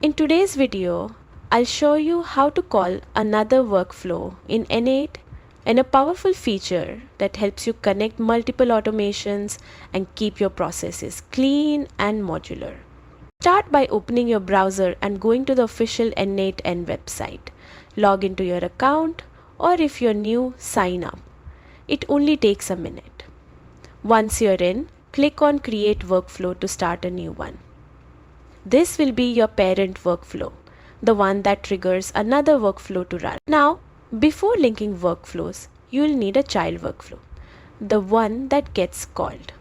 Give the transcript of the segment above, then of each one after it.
In today's video, I'll show you how to call another workflow in N8 and a powerful feature that helps you connect multiple automations and keep your processes clean and modular. Start by opening your browser and going to the official N8n website. Log into your account, or if you're new, sign up. It only takes a minute. Once you're in, click on Create Workflow to start a new one. This will be your parent workflow, the one that triggers another workflow to run. Now, before linking workflows, you'll need a child workflow, the one that gets called.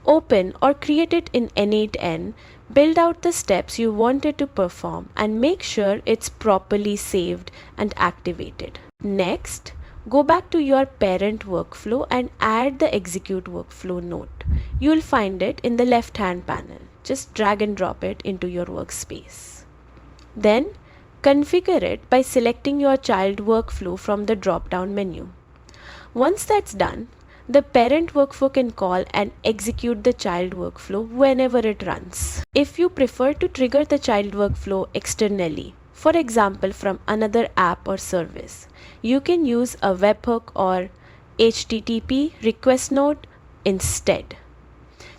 Open or create it in N8n, build out the steps you want it to perform and make sure it's properly saved and activated. Next, go back to your parent workflow and add the execute workflow node. You'll find it in the left-hand panel. Just drag and drop it into your workspace. Then, configure it by selecting your child workflow from the drop-down menu. Once that's done, the parent workflow can call and execute the child workflow whenever it runs. If you prefer to trigger the child workflow externally, for example from another app or service, you can use a webhook or HTTP request node instead.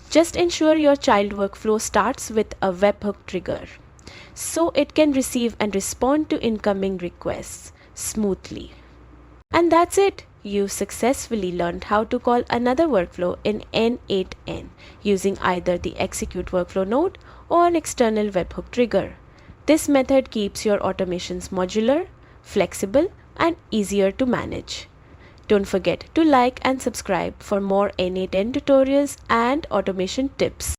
Just ensure your child workflow starts with a webhook trigger, so it can receive and respond to incoming requests smoothly. And that's it. You successfully learned how to call another workflow in N8n using either the execute workflow node or an external webhook trigger. This method keeps your automations modular, flexible, and easier to manage. Don't forget to like and subscribe for more N8n tutorials and automation tips.